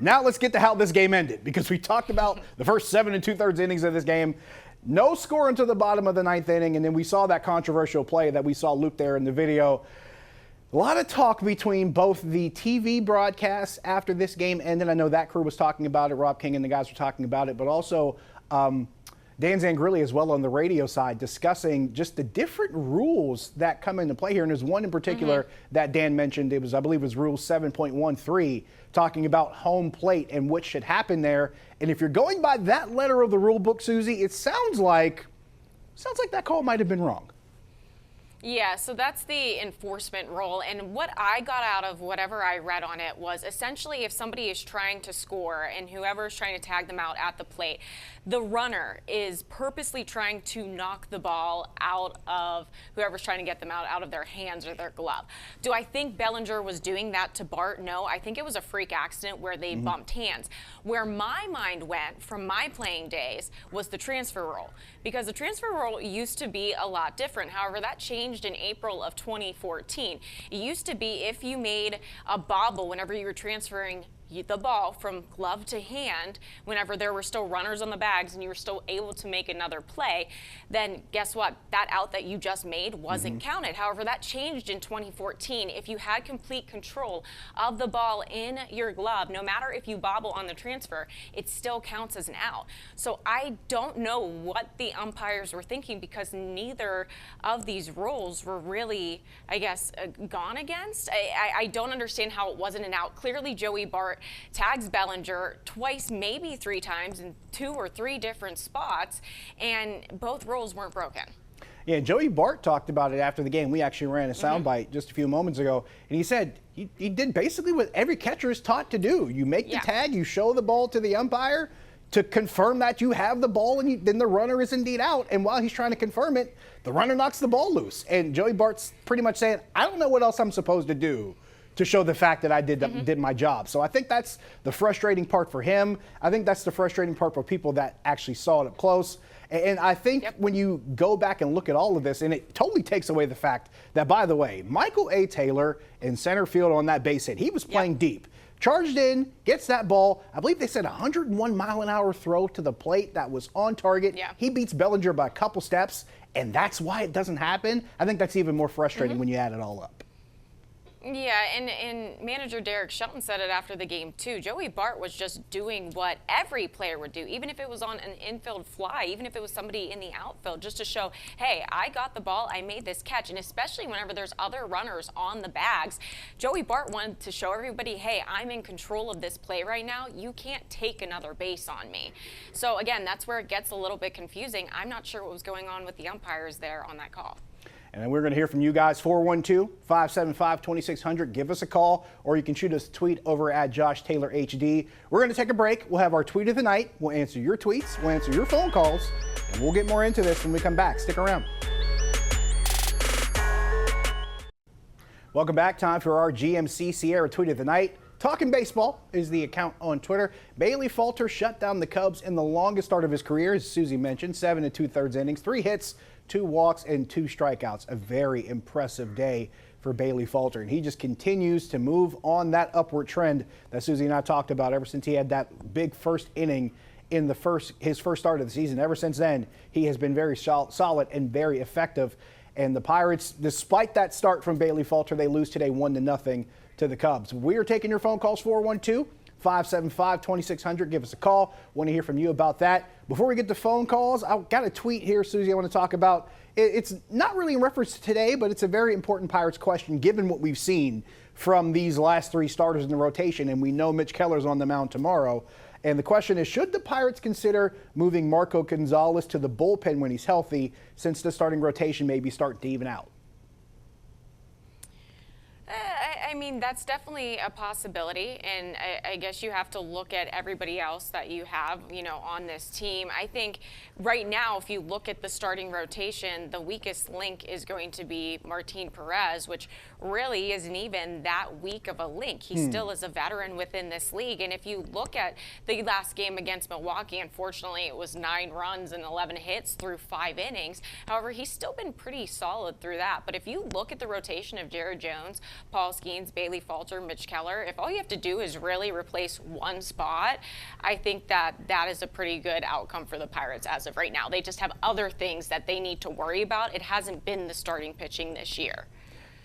Now let's get to how this game ended, because we talked about the first 7 2/3 innings of this game. No score until the bottom of the 9th inning, and then we saw that controversial play that we saw looped there in the video. A lot of talk between both the TV broadcasts after this game ended. I know that crew was talking about it. Rob King and the guys were talking about it, but also Dan Zangrilli as well on the radio side discussing just the different rules that come into play here. And there's one in particular that Dan mentioned. It was, I believe it was Rule 7.13, talking about home plate and what should happen there. And if you're going by that letter of the rule book, Suzie, it sounds like that call might have been wrong. Yeah, so that's the enforcement role, and what I got out of whatever I read on it was essentially if somebody is trying to score and whoever is trying to tag them out at the plate, the runner is purposely trying to knock the ball out of whoever's trying to get them out of their hands or their glove. Do I think Bellinger was doing that to Bart? No, I think it was a freak accident where they bumped hands. Where my mind went from my playing days was the transfer rule, because the transfer rule used to be a lot different. However, that changed in April of 2014. It used to be if you made a bobble whenever you were transferring the ball from glove to hand, whenever there were still runners on the bags and you were still able to make another play, then guess what? That out that you just made wasn't counted. However, that changed in 2014. If you had complete control of the ball in your glove, no matter if you bobble on the transfer, it still counts as an out. So I don't know what the umpires were thinking, because neither of these rules were really, I guess, gone against. I don't understand how it wasn't an out. Clearly, Joey Bart tags Bellinger twice, maybe 3 times in 2 or 3 different spots, and both rules weren't broken. Yeah, Joey Bart talked about it after the game. We actually ran a soundbite just a few moments ago, and he said he did basically what every catcher is taught to do. You make the tag, you show the ball to the umpire to confirm that you have the ball, and then the runner is indeed out. And while he's trying to confirm it, the runner knocks the ball loose. And Joey Bart's pretty much saying, I don't know what else I'm supposed to do to show the fact that I did my job. So I think that's the frustrating part for him. I think that's the frustrating part for people that actually saw it up close. And I think when you go back and look at all of this, and it totally takes away the fact that, by the way, Michael A. Taylor in center field on that base hit, he was playing deep. Charged in, gets that ball. I believe they said 101-mile-an-hour throw to the plate that was on target. He beats Bellinger by a couple steps, and that's why it doesn't happen. I think that's even more frustrating when you add it all up. Yeah, and manager Derek Shelton said it after the game too. Joey Bart was just doing what every player would do, even if it was on an infield fly, even if it was somebody in the outfield, just to show, hey, I got the ball, I made this catch. And especially whenever there's other runners on the bags, Joey Bart wanted to show everybody, hey, I'm in control of this play right now. You can't take another base on me. So again, that's where it gets a little bit confusing. I'm not sure what was going on with the umpires there on that call. And we're going to hear from you guys, 412-575-2600. Give us a call, or you can shoot us a tweet over at Josh Taylor HD. We're going to take a break. We'll have our tweet of the night. We'll answer your tweets. We'll answer your phone calls. And we'll get more into this when we come back. Stick around. Welcome back. Time for our GMC Sierra tweet of the night. Talking Baseball is the account on Twitter. Bailey Falter shut down the Cubs in the longest start of his career, as Suzie mentioned, 7 2/3 innings, 3 hits, 2 walks, and 2 strikeouts. A very impressive day for Bailey Falter. And he just continues to move on that upward trend that Suzie and I talked about ever since he had that big first inning in his first start of the season. Ever since then, he has been very solid and very effective. And the Pirates, despite that start from Bailey Falter, they lose today 1-0 to the Cubs. We are taking your phone calls, 412-575-2600. Give us a call. Want to hear from you about that. Before we get to phone calls, I've got a tweet here, Suzie, I want to talk about. It's not really in reference to today, but it's a very important Pirates question given what we've seen from these last 3 starters in the rotation, and we know Mitch Keller's on the mound tomorrow. And the question is, should the Pirates consider moving Marco Gonzalez to the bullpen when he's healthy, since the starting rotation maybe start to even out? I mean, that's definitely a possibility, and I guess you have to look at everybody else that you have, on this team. I think right now, if you look at the starting rotation, the weakest link is going to be Martin Perez, which really isn't even that weak of a link. He still is a veteran within this league, and if you look at the last game against Milwaukee, unfortunately, it was 9 runs and 11 hits through 5 innings. However, he's still been pretty solid through that. But if you look at the rotation of Jared Jones, Paul Skeens, Skeens, Bailey Falter, Mitch Keller, if all you have to do is really replace one spot, I think that is a pretty good outcome for the Pirates as of right now. They just have other things that they need to worry about. It hasn't been the starting pitching this year.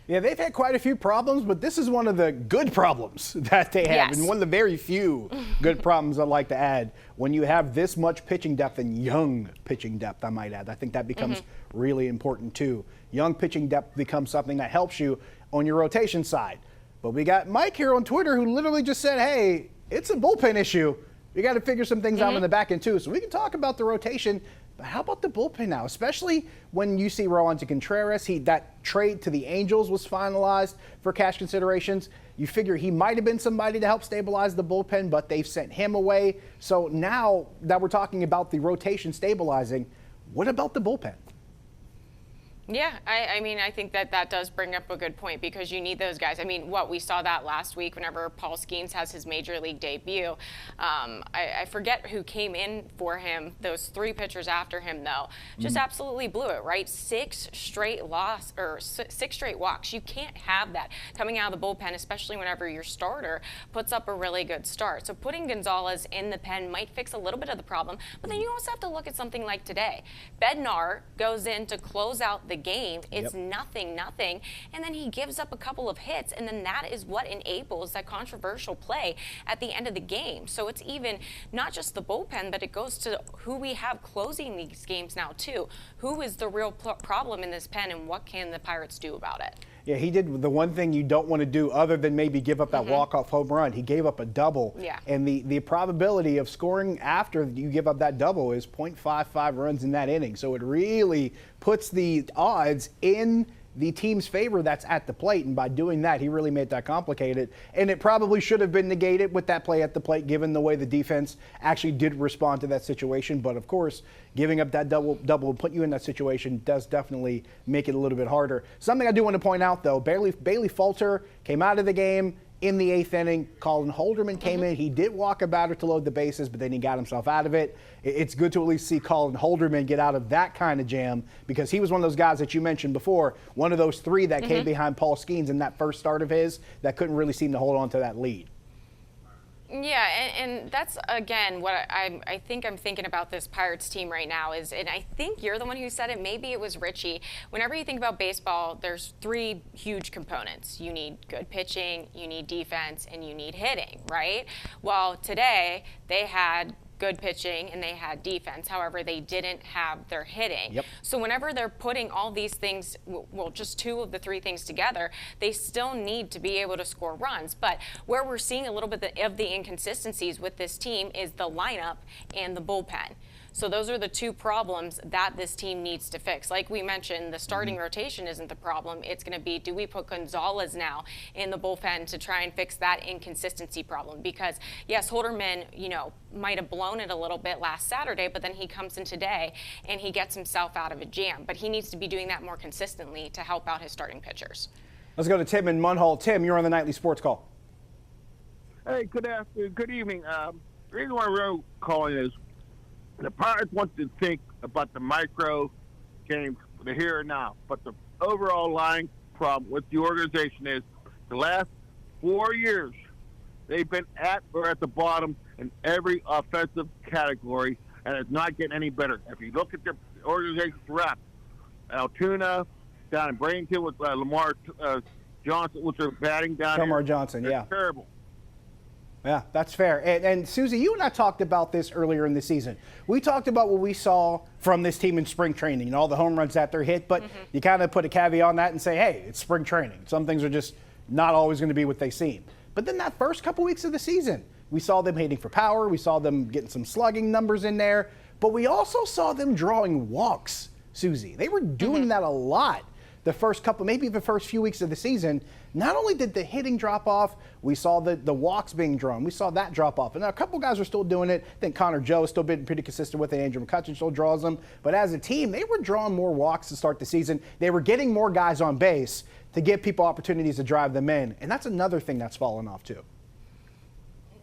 Yeah, they've had quite a few problems, but this is one of the good problems that they have, and one of the very few good problems I'd like to add. When you have this much pitching depth and young pitching depth, I might add, I think that becomes really important too. Young pitching depth becomes something that helps you on your rotation side. But we got Mike here on Twitter who literally just said, hey, it's a bullpen issue. We got to figure some things out in the back end too. So we can talk about the rotation. But how about the bullpen now, especially when you see Roansy Contreras? That trade to the Angels was finalized for cash considerations. You figure he might have been somebody to help stabilize the bullpen, but they've sent him away. So now that we're talking about the rotation stabilizing, what about the bullpen? Yeah, I mean, I think that does bring up a good point because you need those guys. I mean, we saw that last week whenever Paul Skeens has his major league debut. I forget who came in for him. Those 3 pitchers after him, though, just absolutely blew it, right? 6 straight walks. You can't have that coming out of the bullpen, especially whenever your starter puts up a really good start. So putting Gonzalez in the pen might fix a little bit of the problem, but then you also have to look at something like today. Bednar goes in to close out the game. It's nothing, and then he gives up a couple of hits, and then that is what enables that controversial play at the end of the game. So it's even not just the bullpen, but it goes to who we have closing these games now too. Who is the real problem in this pen, and what can the Pirates do about it? Yeah, he did the one thing you don't want to do other than maybe give up that walk-off home run. He gave up a double. Yeah. And the probability of scoring after you give up that double is 0.55 runs in that inning. So it really puts the odds in the team's favor that's at the plate, and by doing that, he really made that complicated. And it probably should have been negated with that play at the plate, given the way the defense actually did respond to that situation. But of course, giving up that double and putting you in that situation does definitely make it a little bit harder. Something I do want to point out, though, Bailey Falter came out of the game in the 8th inning. Colin Holderman came in. He did walk a batter to load the bases, but then he got himself out of it. It's good to at least see Colin Holderman get out of that kind of jam, because he was one of those guys that you mentioned before, one of those 3 that came behind Paul Skeens in that first start of his that couldn't really seem to hold on to that lead. Yeah, and that's, again, what I think I'm thinking about this Pirates team right now is, and I think you're the one who said it, maybe it was Richie. Whenever you think about baseball, there's 3 huge components. You need good pitching, you need defense, and you need hitting, right? Well, today they had good pitching and they had defense. However, they didn't have their hitting. Yep. So whenever they're putting all these things, well, just 2 of the 3 things together, they still need to be able to score runs. But where we're seeing a little bit of the inconsistencies with this team is the lineup and the bullpen. So those are the 2 problems that this team needs to fix. Like we mentioned, the starting rotation isn't the problem. It's going to be, do we put Gonzalez now in the bullpen to try and fix that inconsistency problem? Because, yes, Holderman, might have blown it a little bit last Saturday, but then he comes in today and he gets himself out of a jam. But he needs to be doing that more consistently to help out his starting pitchers. Let's go to Tim in Munhall. Tim, you're on the Nightly Sports Call. Hey, good afternoon. Good evening. The reason why we're calling is the Pirates want to think about the micro games, the here and now. But the overall line problem with the organization is the last 4 years, they've been at or at the bottom in every offensive category, and it's not getting any better. If you look at their organization's reps, Altoona down in Bradenton with Lamar Johnson, which are batting down Lamar here. Johnson, They're terrible. Yeah, that's fair. And Suzie, you and I talked about this earlier in the season. We talked about what we saw from this team in spring training and all the home runs that they're hit, but you kind of put a caveat on that and say, hey, it's spring training. Some things are just not always going to be what they seem. But then that first couple weeks of the season, we saw them hitting for power. We saw them getting some slugging numbers in there. But we also saw them drawing walks, Suzie. They were doing that a lot the first couple, maybe the first few weeks of the season. Not only did the hitting drop off, we saw the walks being drawn. We saw that drop off. And a couple guys are still doing it. I think Connor Joe has still been pretty consistent with it. Andrew McCutcheon still draws them. But as a team, they were drawing more walks to start the season. They were getting more guys on base to give people opportunities to drive them in. And that's another thing that's fallen off too.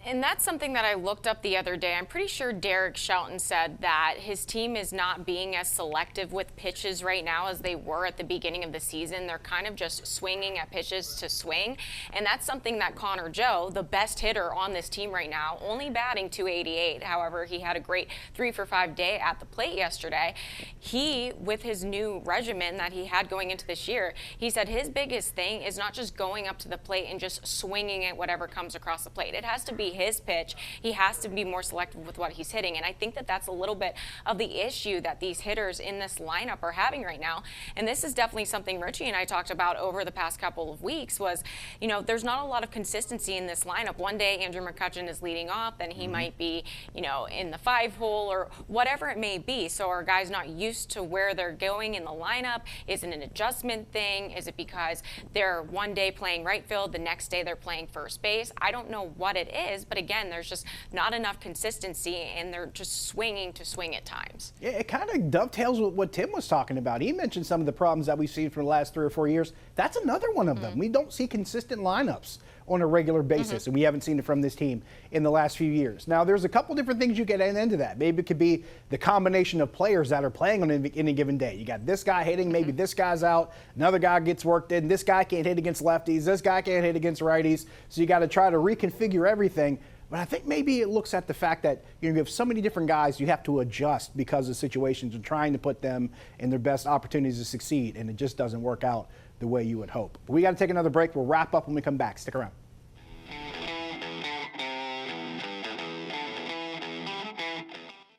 And that's something that I looked up the other day. I'm pretty sure Derek Shelton said that his team is not being as selective with pitches right now as they were at the beginning of the season. They're kind of just swinging at pitches to swing. And that's something that Connor Joe, the best hitter on this team right now, only batting .288. However, he had a great 3-for-5 day at the plate yesterday. He, with his new regimen that he had going into this year, he said his biggest thing is not just going up to the plate and just swinging at whatever comes across the plate. It has to be his pitch. He has to be more selective with what he's hitting. And I think that that's a little bit of the issue that these hitters in this lineup are having right now. And this is definitely something Richie and I talked about over the past couple of weeks was, you know, there's not a lot of consistency in this lineup. One day Andrew McCutcheon is leading off, then he might be, you know, in the 5-hole or whatever it may be. So are guys not used to where they're going in the lineup? Is it an adjustment thing? Is it because they're one day playing right field, the next day they're playing first base? I don't know what it is, but again, there's just not enough consistency, and they're just swinging to swing at times. Yeah, it kind of dovetails with what Tim was talking about. He mentioned some of the problems that we've seen for the last 3 or 4 years. That's another one of them. We don't see consistent lineups on a regular basis, and we haven't seen it from this team in the last few years. Now, there's a couple different things you get into that. Maybe it could be the combination of players that are playing on any given day. You got this guy hitting, maybe this guy's out, another guy gets worked in, this guy can't hit against lefties, this guy can't hit against righties, so you got to try to reconfigure everything. But I think maybe it looks at the fact that you have so many different guys you have to adjust because of situations and trying to put them in their best opportunities to succeed, and it just doesn't work out the way you would hope. But we got to take another break. We'll wrap up when we come back. Stick around.